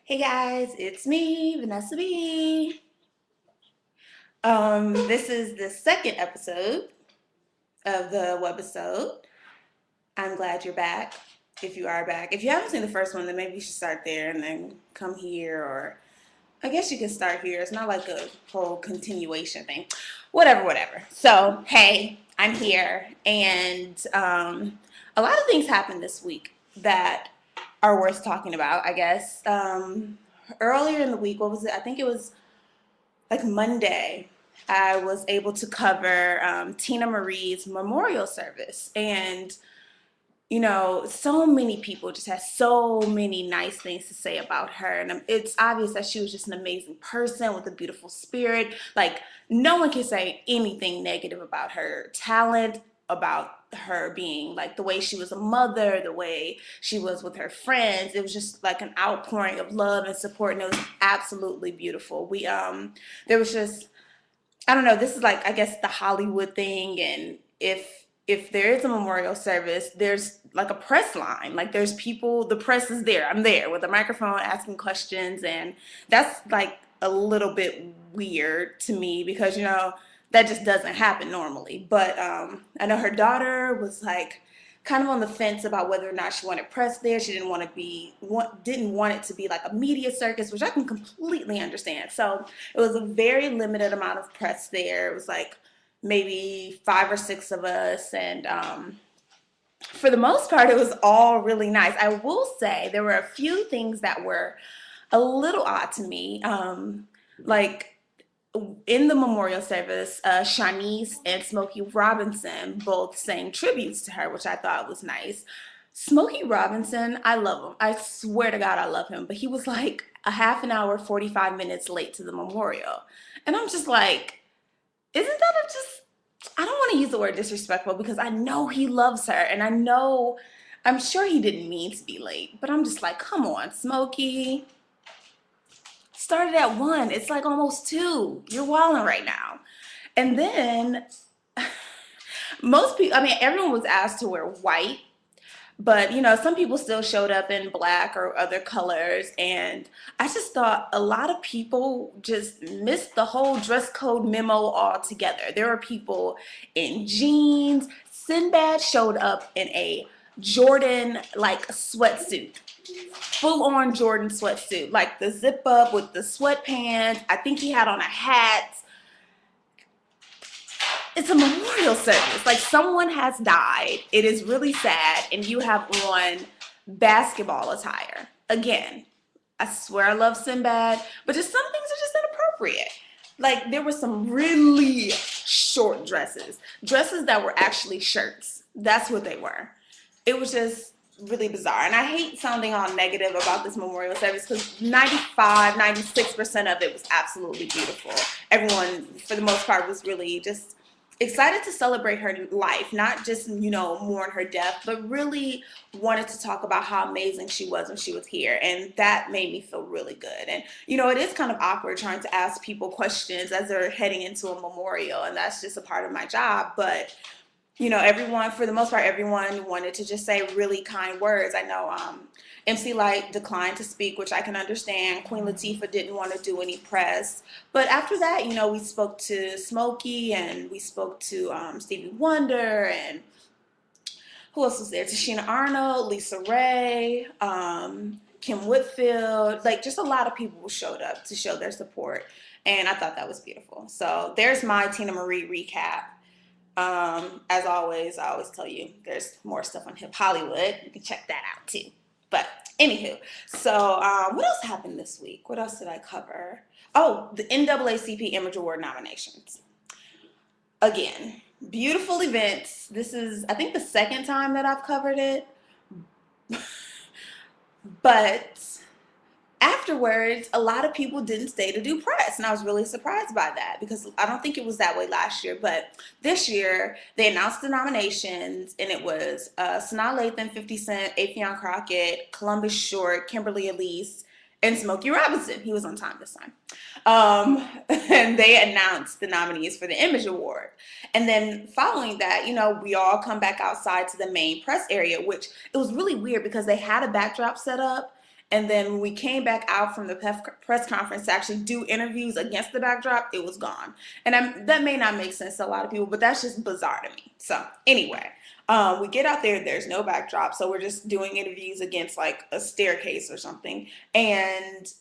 Hey guys, it's me, Vanessa B. This is the second episode of the webisode. I'm glad you're back. If you are back, if you haven't seen the first one, then maybe you should start there and then come here, or I guess you can start here. It's not like a whole continuation thing. Whatever. So, hey, I'm here, and a lot of things happened this week that are worth talking about, I guess. Earlier in the week, what was it? I think it was like Monday. I was able to cover Teena Marie's memorial service. And, so many people just had so many nice things to say about her. And it's obvious that she was just an amazing person with a beautiful spirit. Like, no one can say anything negative about her talent, about her being like the way she was a mother, the way she was with her friends. It was just like an outpouring of love and support, and it was absolutely beautiful. There was just, I don't know, this is like, I guess, the Hollywood thing. And if there is a memorial service, there's like a press line. Like, there's people, the press is there. I'm there with a microphone asking questions, and that's like a little bit weird to me because that just doesn't happen normally. But I know her daughter was like kind of on the fence about whether or not she wanted press there. She didn't want it to be like a media circus, which I can completely understand. So it was a very limited amount of press there. It was like maybe five or six of us, and for the most part, it was all really nice. I will say there were a few things that were a little odd to me. Like, in the memorial service, Shanice and Smokey Robinson both sang tributes to her, which I thought was nice. Smokey Robinson, I love him. I swear to God, I love him. But he was like a half an hour, 45 minutes late to the memorial. And I'm just like, isn't that just, I don't want to use the word disrespectful because I know he loves her, and I'm sure he didn't mean to be late. But I'm just like, come on, Smokey. Started at 1. It's like almost 2. You're wilding right now. And then most people, I mean, everyone was asked to wear white, but some people still showed up in black or other colors. And I just thought a lot of people just missed the whole dress code memo altogether. There were people in jeans. Sinbad showed up in a Jordan like sweatsuit, full on Jordan sweatsuit, like the zip up with the sweatpants. I think he had on a hat. It's a memorial service. Like, someone has died. It is really sad, and you have on basketball attire. Again, I swear I love Sinbad, but just some things are just inappropriate. Like, there were some really short dresses that were actually shirts. That's what they were. It was just really bizarre. And I hate sounding all negative about this memorial service because 96% of it was absolutely beautiful. Everyone, for the most part, was really just excited to celebrate her life, not just, mourn her death, but really wanted to talk about how amazing she was when she was here. And that made me feel really good. And, it is kind of awkward trying to ask people questions as they're heading into a memorial, and that's just a part of my job. But everyone, for the most part, everyone wanted to just say really kind words. I know MC Light declined to speak, which I can understand. Queen Latifah didn't want to do any press. But after that, we spoke to Smokey, and we spoke to Stevie Wonder, and who else was there? Tashina Arnold, Lisa Ray, Kim Whitfield. Like, just a lot of people showed up to show their support. And I thought that was beautiful. So there's my Teena Marie recap. As always, I always tell you there's more stuff on Hip Hollywood. You can check that out too. But anywho, so what else happened this week? What else did I cover? Oh, the NAACP Image Award Nominations. Again, beautiful events. This is, I think, the second time that I've covered it. But afterwards, a lot of people didn't stay to do press, and I was really surprised by that because I don't think it was that way last year. But this year, they announced the nominations, and it was Sanaa Lathan, 50 Cent, Affion Crockett, Columbus Short, Kimberly Elise, and Smokey Robinson. He was on time this time. And they announced the nominees for the Image Award. And then following that, we all come back outside to the main press area, which it was really weird because they had a backdrop set up. And then when we came back out from the press conference to actually do interviews against the backdrop, it was gone. And that may not make sense to a lot of people, but that's just bizarre to me. So anyway, we get out there, there's no backdrop. So we're just doing interviews against like a staircase or something. And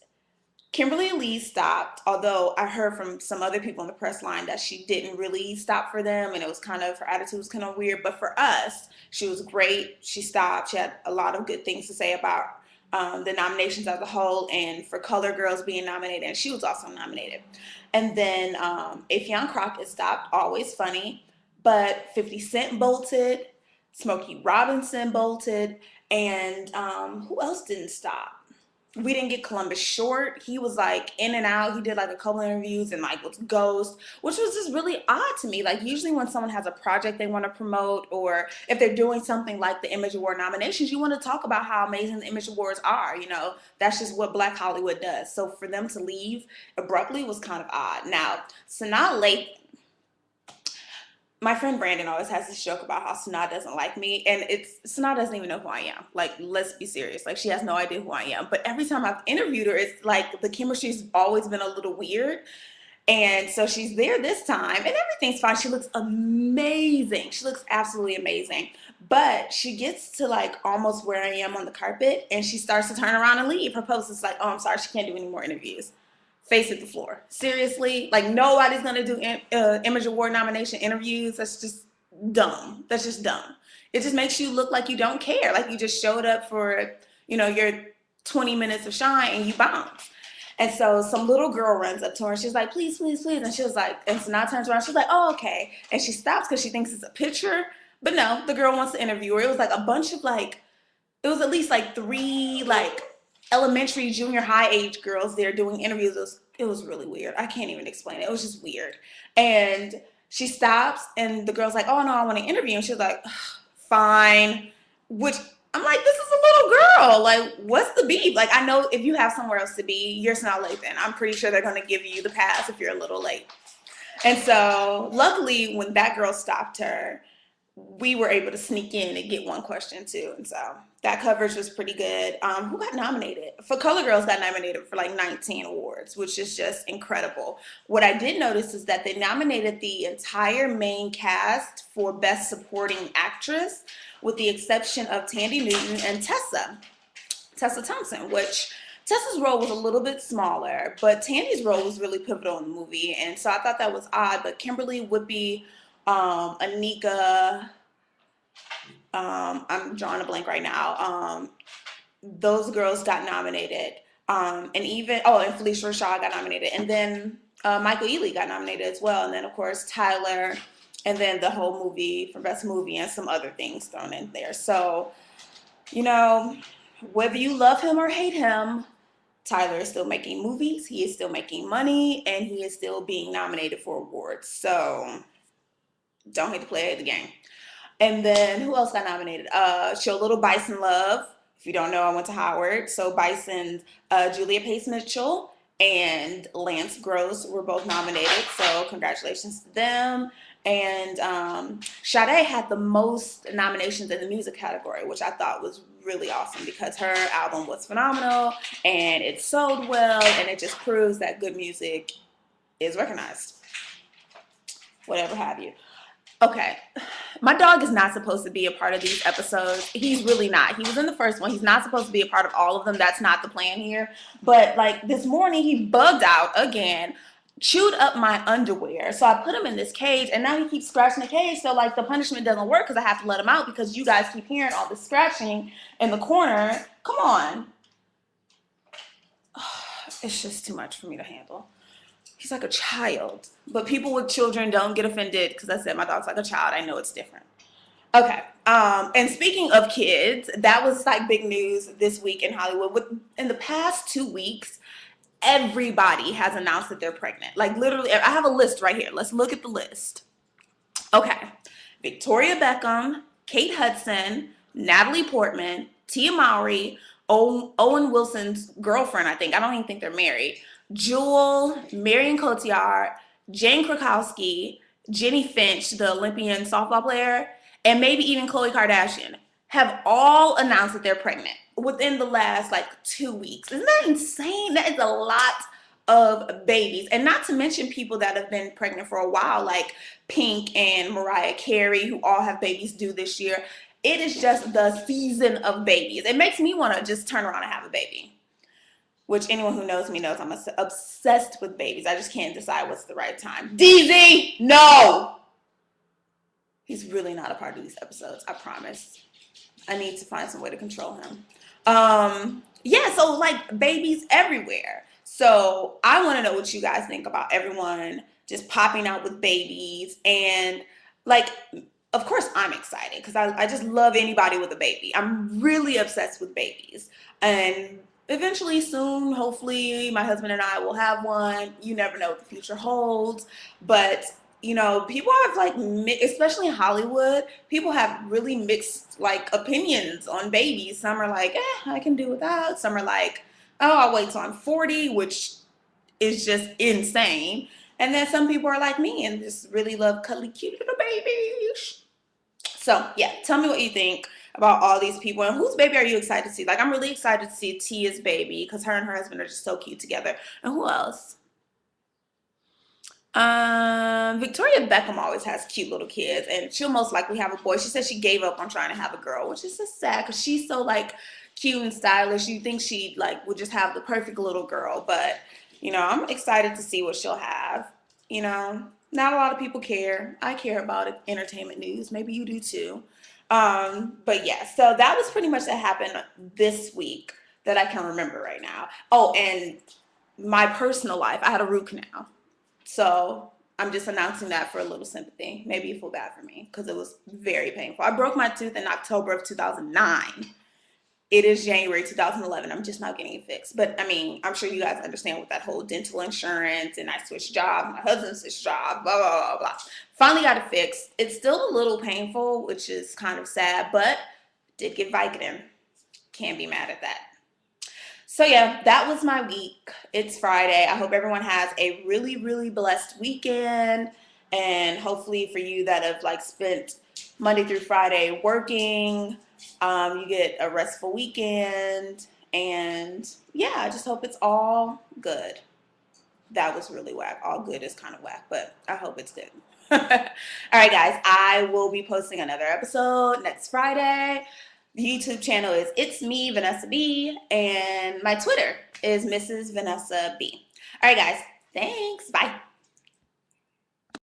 Kimberly Lee stopped, although I heard from some other people in the press line that she didn't really stop for them, and it was kind of, her attitude was kind of weird. But for us, she was great. She stopped. She had a lot of good things to say about the nominations as a whole, and for Color Girls being nominated, and she was also nominated. And then Affion Crockett stopped, always funny, but 50 Cent bolted, Smokey Robinson bolted, and who else didn't stop? We didn't get Columbus Short. He was like in and out. He did like a couple interviews and like with Ghost, which was just really odd to me. Like usually when someone has a project they want to promote, or if they're doing something like the Image Award nominations, you want to talk about how amazing the Image Awards are. You know, that's just what Black Hollywood does. So for them to leave abruptly was kind of odd. Now, Sanaa Lathan, my friend Brandon always has this joke about how Sanaa doesn't like me, and Sanaa doesn't even know who I am. Like, let's be serious. Like, she has no idea who I am. But every time I've interviewed her, it's like the chemistry's always been a little weird. And so she's there this time, and everything's fine. She looks amazing. She looks absolutely amazing. But she gets to like almost where I am on the carpet, and she starts to turn around and leave. Her post is like, "Oh, I'm sorry, she can't do any more interviews." Face at the floor. Seriously, like nobody's gonna do Image Award nomination interviews. That's just dumb. That's just dumb. It just makes you look like you don't care, like you just showed up for, you know, your 20 minutes of shine and you bounce. And so some little girl runs up to her and she's like, "Please, please, please." And she was like, and Sanaa turns around, she's like, "Oh, okay." And she stops because she thinks it's a picture. But no, the girl wants to interview her. It was like a bunch of like, it was at least like 3 like elementary, junior high age girls there doing interviews. It was really weird. I can't even explain it. It was just weird. And she stops and the girl's like, "Oh no, I want to interview." And she's like, "Fine." Which I'm like, this is a little girl. Like, what's the beef? Like, I know if you have somewhere else to be, you're Sanaa Lathan. I'm pretty sure they're going to give you the pass if you're a little late. And so luckily when that girl stopped her, we were able to sneak in and get one question too. And so that coverage was pretty good. Who got nominated? For Color Girls got nominated for like 19 awards, which is just incredible. What I did notice is that they nominated the entire main cast for Best Supporting Actress, with the exception of Tandy Newton and Tessa Thompson, which Tessa's role was a little bit smaller, but Tandy's role was really pivotal in the movie. And so I thought that was odd, but Kimberly, Whoopi, Anika, I'm drawing a blank right now. Those girls got nominated. And even, and Felicia Rashad got nominated. And then Michael Ealy got nominated as well. And then, of course, Tyler. And then the whole movie for Best Movie and some other things thrown in there. So, you know, whether you love him or hate him, Tyler is still making movies. He is still making money. And he is still being nominated for awards. So don't hate the player of the game. And then who else got nominated? Show Little Bison Love. If you don't know, I went to Howard. So Bison's Julia Pace Mitchell and Lance Gross were both nominated. So congratulations to them. And Sade had the most nominations in the music category, which I thought was really awesome because her album was phenomenal and it sold well, and it just proves that good music is recognized. Whatever have you. Okay, my dog is not supposed to be a part of these episodes. He's really not. He was in the first one. He's not supposed to be a part of all of them. That's not the plan here. But like this morning, he bugged out again, chewed up my underwear. So I put him in this cage, and now he keeps scratching the cage. So like the punishment doesn't work because I have to let him out because you guys keep hearing all the scratching in the corner. Come on. It's just too much for me to handle. He's like a child. But people with children don't get offended because I said my dog's like a child. I know it's different. Okay. And speaking of kids, that was like big news this week in Hollywood. In the past 2 weeks, everybody has announced that they're pregnant. Like literally, I have a list right here. Let's look at the list. Okay. Victoria Beckham, Kate Hudson, Natalie Portman, Teena Marie, Owen Wilson's girlfriend, I think. I don't even think they're married. Jewel, Marion Cotillard, Jane Krakowski, Jenny Finch, the Olympian softball player, and maybe even Khloe Kardashian. have all announced that they're pregnant within the last like 2 weeks. Isn't that insane? That is a lot of babies. And not to mention people that have been pregnant for a while, like Pink and Mariah Carey, who all have babies due this year. It is just the season of babies. It makes me want to just turn around and have a baby. Which anyone who knows me knows I'm obsessed with babies. I just can't decide what's the right time. DZ, no! He's really not a part of these episodes, I promise. I need to find some way to control him. Yeah, so like babies everywhere. So I want to know what you guys think about everyone just popping out with babies. And like, of course I'm excited because I just love anybody with a baby. I'm really obsessed with babies. And eventually soon, hopefully my husband and I will have one. You never know what the future holds. But you know, people have like, especially in Hollywood, people have really mixed like opinions on babies. Some are like, I can do without. Some are like, oh, I'll wait till I'm 40, which is just insane. And then some people are like me and just really love cuddly, cute little babies. So yeah, tell me what you think about all these people and whose baby are you excited to see? Like, I'm really excited to see Tia's baby because her and her husband are just so cute together. And who else? Victoria Beckham always has cute little kids, and she'll most likely have a boy. She said she gave up on trying to have a girl, which is just sad because she's so like cute and stylish. You think she like would just have the perfect little girl, but you know, I'm excited to see what she'll have. You know, not a lot of people care. I care about entertainment news. Maybe you do too. But yeah, so that was pretty much that happened this week that I can remember right now. Oh, and my personal life, I had a root canal. So I'm just announcing that for a little sympathy. Maybe you feel bad for me because it was very painful. I broke my tooth in October of 2009. It is January 2011. I'm just now getting it fixed. But I mean, I'm sure you guys understand with that whole dental insurance and I switched jobs, my husband switched jobs, blah, blah, blah, blah. Finally got it fixed. It's still a little painful, which is kind of sad, but did get Vicodin. Can't be mad at that. So yeah, that was my week. It's Friday. I hope everyone has a really, really blessed weekend. And hopefully for you that have like spent Monday through Friday working, you get a restful weekend. And yeah, I just hope it's all good. That was really whack. All good is kind of whack, but I hope it's good. All right, guys, I will be posting another episode next Friday. The YouTube channel is ItsMeVanessaB, and my Twitter is Mrs. Vanessa B. All right, guys, thanks. Bye.